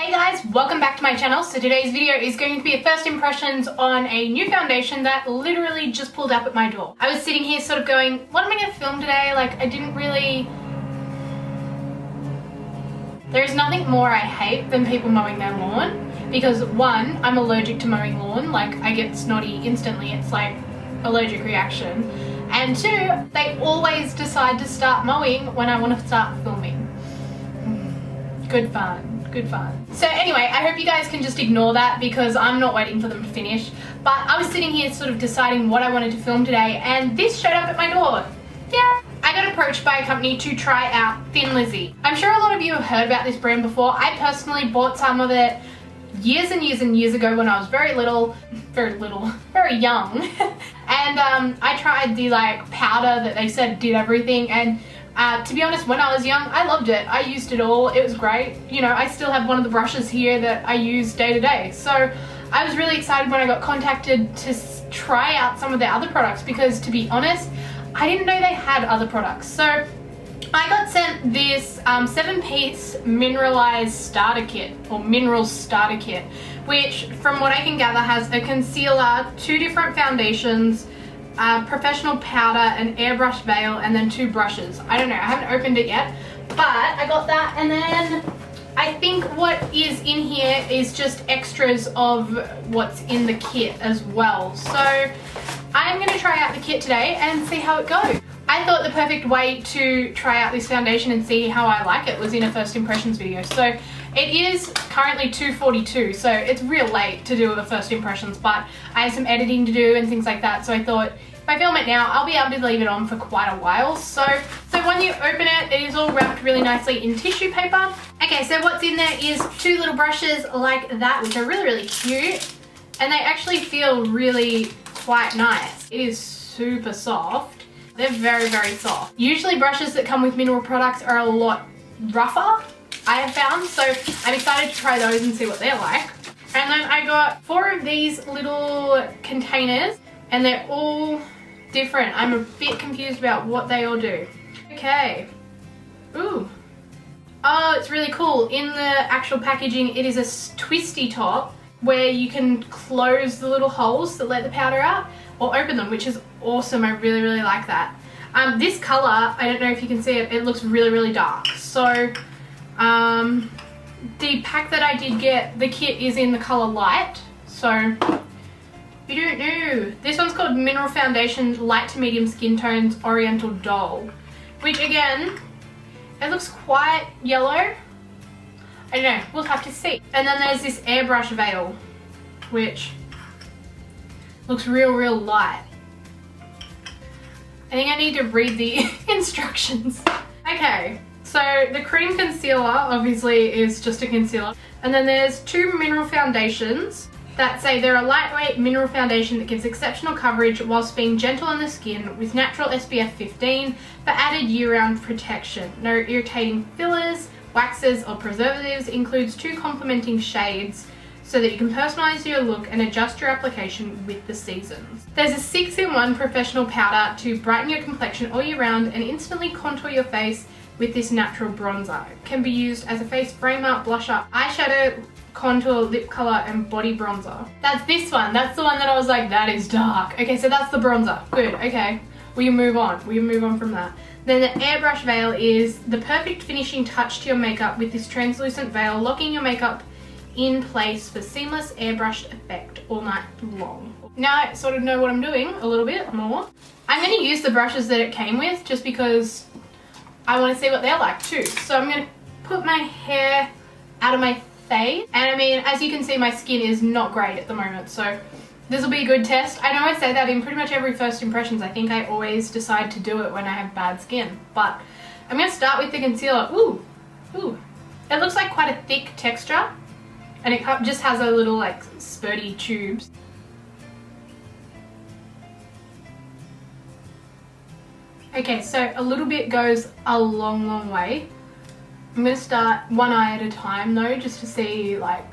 Hey guys, welcome back to my channel. So today's video is going to be a first impressions on a new foundation that literally just pulled up at my door. I was sitting here sort of going, what am I going to film today? Like, I didn't really... There's nothing more I hate than people mowing their lawn because one, I'm allergic to mowing lawn. Like, I get snotty instantly. It's like allergic reaction. And two, they always decide to start mowing when I want to start filming. Good fun. Good fun. So anyway, I hope you guys can just ignore that because I'm not waiting for them to finish. But I was sitting here sort of deciding what I wanted to film today and this showed up at my door. Yeah. I got approached by a company to try out Thin Lizzy. I'm sure a lot of you have heard about this brand before. I personally bought some of it years and years and years ago when I was very young. And I tried the like powder that they said did everything, and to be honest, when I was young, I loved it. I used it all. It was great. You know, I still have one of the brushes here that I use day to day. So I was really excited when I got contacted to try out some of their other products because, to be honest, I didn't know they had other products. So I got sent this 7-piece mineralized starter kit, or mineral starter kit, which from what I can gather has a concealer, 2 different foundations, professional powder, an airbrush veil, and then 2 brushes. I don't know, I haven't opened it yet, but I got that. And then I think what is in here is just extras of what's in the kit as well. So I'm going to try out the kit today and see how it goes. I thought the perfect way to try out this foundation and see how I like it was in a first impressions video. So it is currently 2:42, so it's real late to do the first impressions, but I have some editing to do and things like that, so I thought if I film it now, I'll be able to leave it on for quite a while. So when you open it, it is all wrapped really nicely in tissue paper. Okay, so what's in there is 2 little brushes like that, which are really, really cute, and they actually feel really quite nice. It is super soft. They're very, very soft. Usually brushes that come with mineral products are a lot rougher, I have found, so I'm excited to try those and see what they're like. And then I got 4 of these little containers and they're all different. I'm a bit confused about what they all do. Okay. Ooh. Oh, it's really cool. In the actual packaging, it is a twisty top where you can close the little holes that let the powder out or open them, which is awesome. I really, really like that. This color, I don't know if you can see it, it looks really, really dark. So the pack that I did get, the kit is in the color light. So you don't know. This one's called Mineral Foundation Light to Medium Skin Tones Oriental Doll, which again, it looks quite yellow. I don't know, we'll have to see. And then there's this Airbrush Veil, which looks real, real light. I think I need to read the instructions. Okay, so the cream concealer obviously is just a concealer. And then there's 2 mineral foundations that say they're a lightweight mineral foundation that gives exceptional coverage whilst being gentle on the skin with natural SPF 15 for added year-round protection. No irritating fillers, waxes or preservatives. Includes 2 complementing shades so that you can personalize your look and adjust your application with the seasons. There's a 6-in-1 professional powder to brighten your complexion all year round and instantly contour your face with this natural bronzer. It can be used as a face framer, blusher, eyeshadow, contour, lip color and body bronzer. That's this one. That's the one that I was like, that is dark. Okay, so that's the bronzer. Good, okay. We can move on. We can move on from that. Then the Airbrush Veil is the perfect finishing touch to your makeup with this translucent veil, locking your makeup in place for seamless airbrushed effect all night long. Now I sort of know what I'm doing a little bit more. I'm going to use the brushes that it came with just because I want to see what they're like too. So I'm going to put my hair out of my face. And I mean, as you can see, my skin is not great at the moment, so this will be a good test. I know I say that in pretty much every first impressions. I think I always decide to do it when I have bad skin. But I'm going to start with the concealer. Ooh, ooh. It looks like quite a thick texture. And it just has a little like spurty tubes. Okay, so a little bit goes a long, long way. I'm going to start one eye at a time though, just to see like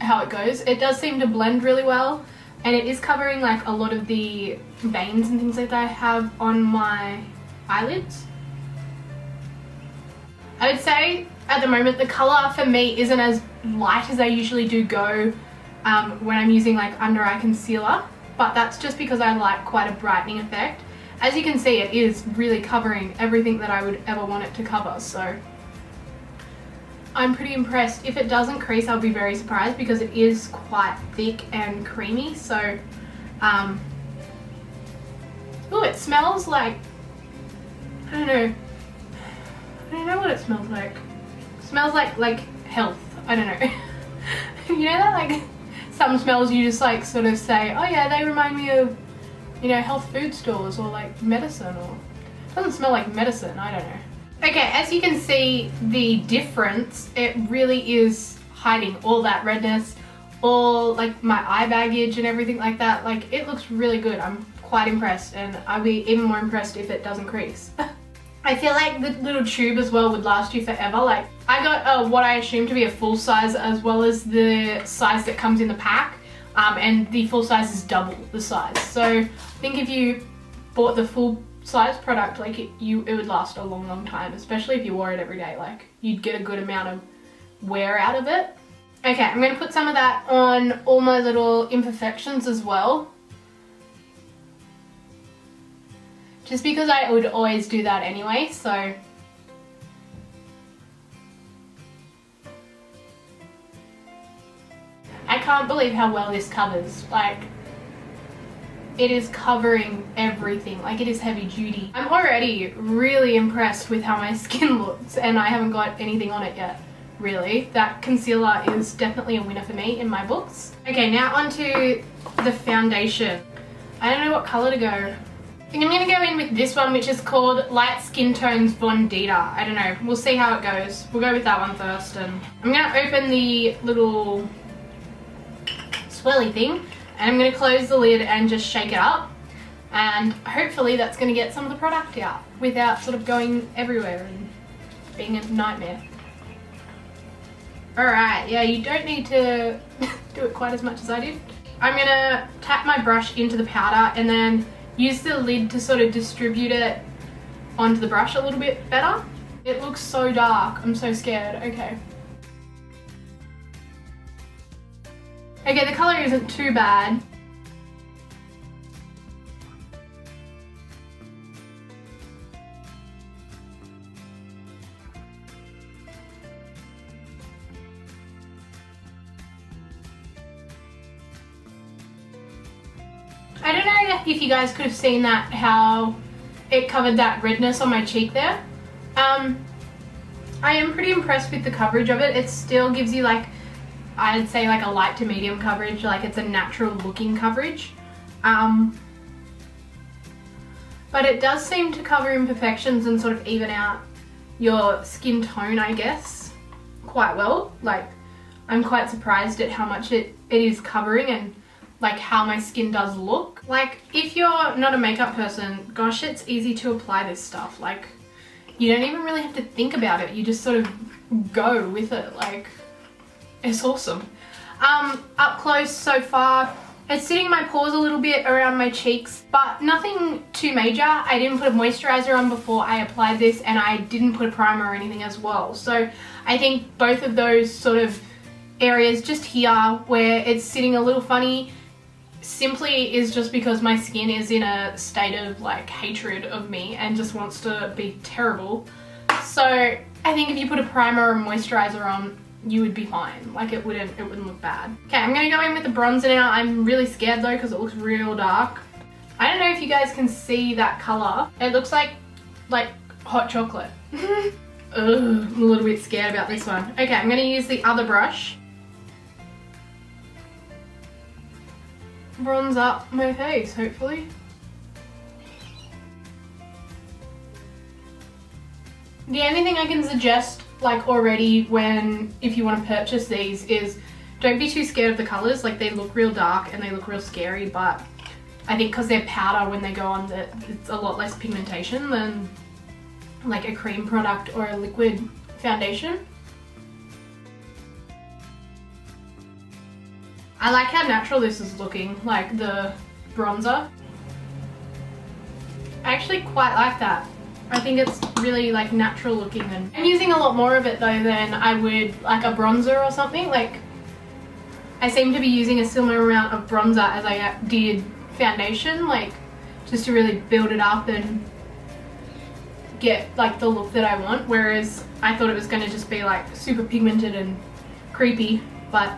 how it goes. It does seem to blend really well, and it is covering like a lot of the veins and things like that I have on my eyelids. I would say at the moment the colour for me isn't as light as I usually do go when I'm using like under eye concealer, but that's just because I like quite a brightening effect. As you can see, it is really covering everything that I would ever want it to cover, so I'm pretty impressed. If it doesn't crease, I'll be very surprised because it is quite thick and creamy. So, oh, it smells like, I don't know what it smells like. It smells like health. I don't know. You know that like some smells you just like sort of say, oh yeah, they remind me of, you know, health food stores or like medicine, or it doesn't smell like medicine. I don't know. Okay, as you can see the difference, it really is hiding all that redness, all like my eye baggage and everything like that. Like, it looks really good. I'm quite impressed, and I'll be even more impressed if it doesn't crease. I feel like the little tube as well would last you forever. Like, I got what I assume to be a full size as well as the size that comes in the pack, and the full size is double the size. So I think if you bought the full size product, like it would last a long time, especially if you wore it every day. Like, you'd get a good amount of wear out of it. Okay, I'm going to put some of that on all my little imperfections as well, just because I would always do that anyway. So I can't believe how well this covers. Like, it is covering everything. Like, it is heavy duty. I'm already really impressed with how my skin looks, and I haven't got anything on it yet, really. That concealer is definitely a winner for me in my books. Okay, now onto the foundation. I don't know what color to go. I think I'm gonna go in with this one, which is called Light Skin Tones Vendetta. I don't know, we'll see how it goes. We'll go with that one first, and I'm gonna open the little swirly thing, and I'm going to close the lid and just shake it up, and hopefully that's going to get some of the product out without sort of going everywhere and being a nightmare. Alright, yeah, you don't need to do it quite as much as I did. I'm going to tap my brush into the powder and then use the lid to sort of distribute it onto the brush a little bit better. It looks so dark, I'm so scared. Okay. Okay, the colour isn't too bad. I don't know if you guys could have seen that, how it covered that redness on my cheek there. I am pretty impressed with the coverage of it. It still gives you like, I'd say like a light to medium coverage, like it's a natural looking coverage. But it does seem to cover imperfections and sort of even out your skin tone, I guess, quite well. Like, I'm quite surprised at how much it is covering and like how my skin does look. Like, if you're not a makeup person, gosh, it's easy to apply this stuff. Like, you don't even really have to think about it. You just sort of go with it. Like, it's awesome. Up close so far, it's sitting in my pores a little bit around my cheeks, but nothing too major. I didn't put a moisturizer on before I applied this, and I didn't put a primer or anything as well. So I think both of those sort of areas just here where it's sitting a little funny simply is just because my skin is in a state of like hatred of me and just wants to be terrible. So I think if you put a primer or moisturizer on, you would be fine. Like, it wouldn't look bad. Okay, I'm gonna go in with the bronzer now. I'm really scared though because it looks real dark. I don't know if you guys can see that color. It looks like hot chocolate. Ugh, I'm a little bit scared about this one. Okay, I'm gonna use the other brush. Bronze up my face, hopefully. The only thing I can suggest, like, already if you want to purchase these is don't be too scared of the colors. Like, they look real dark and they look real scary, but I think because they're powder, when they go on, it's a lot less pigmentation than like a cream product or a liquid foundation. I like how natural this is looking, like the bronzer. I actually quite like that. I think it's really like natural looking, and I'm using a lot more of it though than I would like a bronzer or something. Like I seem to be using a similar amount of bronzer as I did foundation, like just to really build it up and get like the look that I want, whereas I thought it was going to just be like super pigmented and creepy, but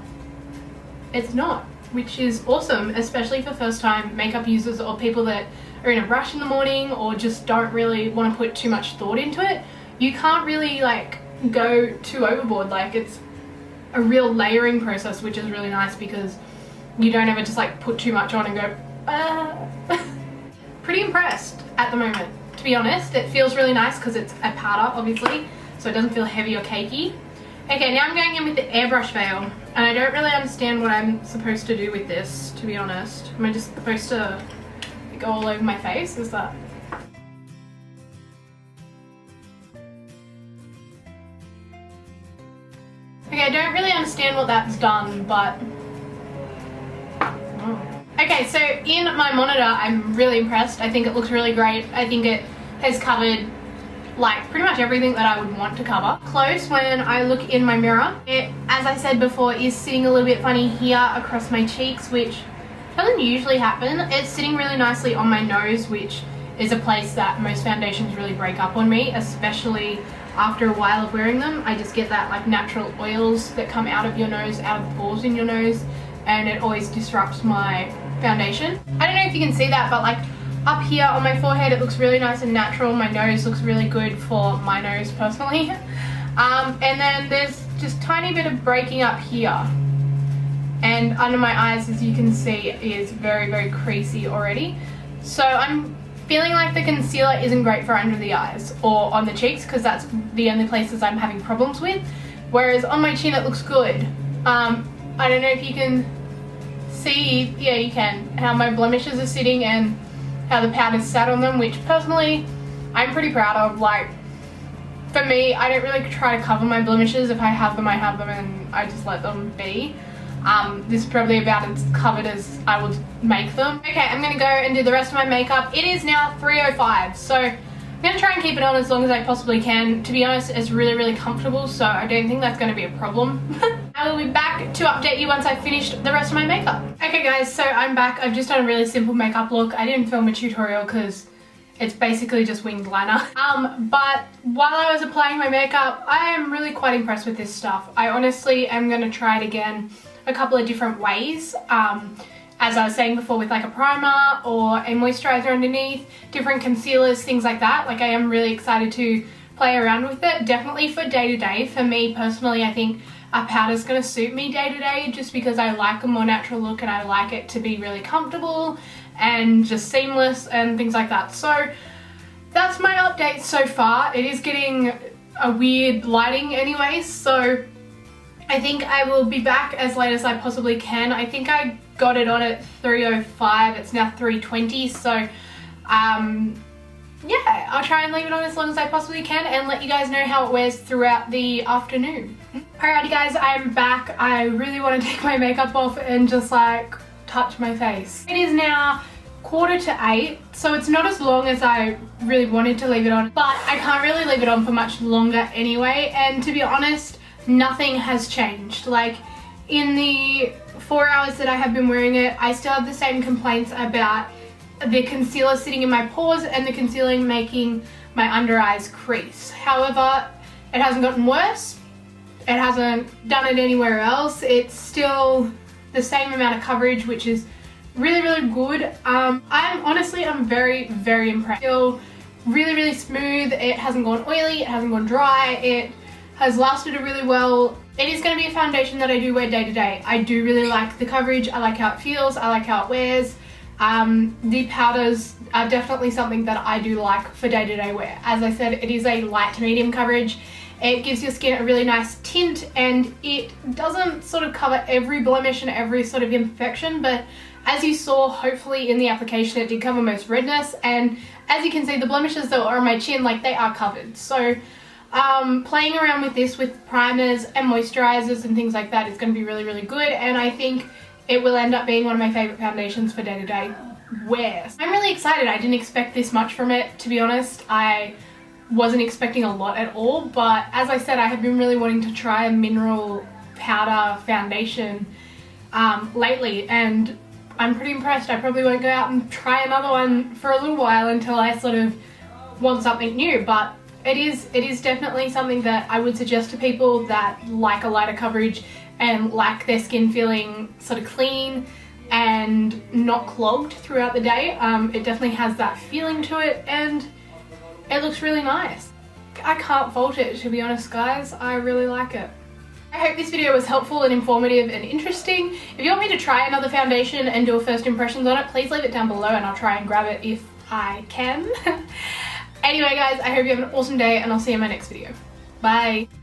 it's not, which is awesome, especially for first time makeup users or people that are in a rush in the morning or just don't really want to put too much thought into it. You can't really like go too overboard. Like it's a real layering process, which is really nice because you don't ever just like put too much on and go Pretty impressed at the moment, to be honest. It feels really nice because it's a powder obviously, so it doesn't feel heavy or cakey. Okay, now I'm going in with the Airbrush Veil, and I don't really understand what I'm supposed to do with this, to be honest. Am I just supposed to go all over my face? Is that... Okay, I don't really understand what that's done, but... Oh. Okay, so in my monitor, I'm really impressed. I think it looks really great. I think it has covered like pretty much everything that I would want to cover. Close, when I look in my mirror, it, as I said before, is sitting a little bit funny here across my cheeks, which doesn't usually happen. It's sitting really nicely on my nose, which is a place that most foundations really break up on me, especially after a while of wearing them. I just get that like natural oils that come out of your nose, out of the pores in your nose, and it always disrupts my foundation. I don't know if you can see that, but like up here on my forehead it looks really nice and natural. My nose looks really good for my nose personally. And then there's just tiny bit of breaking up here, and under my eyes, as you can see, is very, very creasy already. So I'm feeling like the concealer isn't great for under the eyes or on the cheeks, because that's the only places I'm having problems with, whereas on my chin it looks good. I don't know if you can see, yeah you can, how my blemishes are sitting and how the powder's sat on them, which personally I'm pretty proud of. Like for me, I don't really try to cover my blemishes. If I have them, I have them and I just let them be. This is probably about as covered as I would make them. Okay, I'm gonna go and do the rest of my makeup. It is now 3:05, so I'm gonna try and keep it on as long as I possibly can. To be honest, it's really, really comfortable, so I don't think that's gonna be a problem. I will be back to update you once I've finished the rest of my makeup. Okay guys, so I'm back. I've just done a really simple makeup look. I didn't film a tutorial because it's basically just winged liner. But while I was applying my makeup, I am really quite impressed with this stuff. I honestly am gonna try it again a couple of different ways. As I was saying before, with like a primer or a moisturizer underneath, different concealers, things like that. Like I am really excited to play around with it. Definitely for day to day. For me personally, I think a powder's gonna suit me day to day just because I like a more natural look and I like it to be really comfortable and just seamless and things like that. So that's my update so far. It is getting a weird lighting anyways, so I think I will be back as late as I possibly can. I think I got it on at 3:05, it's now 3:20, so yeah, I'll try and leave it on as long as I possibly can and let you guys know how it wears throughout the afternoon. Alrighty guys, I'm back. I really want to take my makeup off and just like touch my face. It is now 7:45, so it's not as long as I really wanted to leave it on, but I can't really leave it on for much longer anyway, and to be honest, nothing has changed. Like in the 4 hours that I have been wearing it, I still have the same complaints about the concealer sitting in my pores and the concealer making my under eyes crease. However, it hasn't gotten worse. It hasn't done it anywhere else. It's still the same amount of coverage, which is really, really good. I'm very, very impressed. Still really, really smooth. It hasn't gone oily, it hasn't gone dry. It has lasted really well. It is going to be a foundation that I do wear day to day. I do really like the coverage. I like how it feels. I like how it wears. The powders are definitely something that I do like for day to day wear. As I said, it is a light to medium coverage. It gives your skin a really nice tint, and it doesn't sort of cover every blemish and every sort of imperfection, but as you saw, hopefully in the application, it did cover most redness, and as you can see, the blemishes that are on my chin, like they are covered. So playing around with this with primers and moisturizers and things like that is going to be really, really good, and I think it will end up being one of my favorite foundations for day-to-day wear. I'm really excited. I didn't expect this much from it, to be honest. I wasn't expecting a lot at all, but as I said, I have been really wanting to try a mineral powder foundation lately, and I'm pretty impressed. I probably won't go out and try another one for a little while until I sort of want something new, but it is definitely something that I would suggest to people that like a lighter coverage and like their skin feeling sort of clean and not clogged throughout the day. It definitely has that feeling to it, and it looks really nice. I can't fault it, to be honest, guys. I really like it. I hope this video was helpful and informative and interesting. If you want me to try another foundation and do a first impressions on it, please leave it down below and I'll try and grab it if I can. Anyway guys, I hope you have an awesome day and I'll see you in my next video. Bye!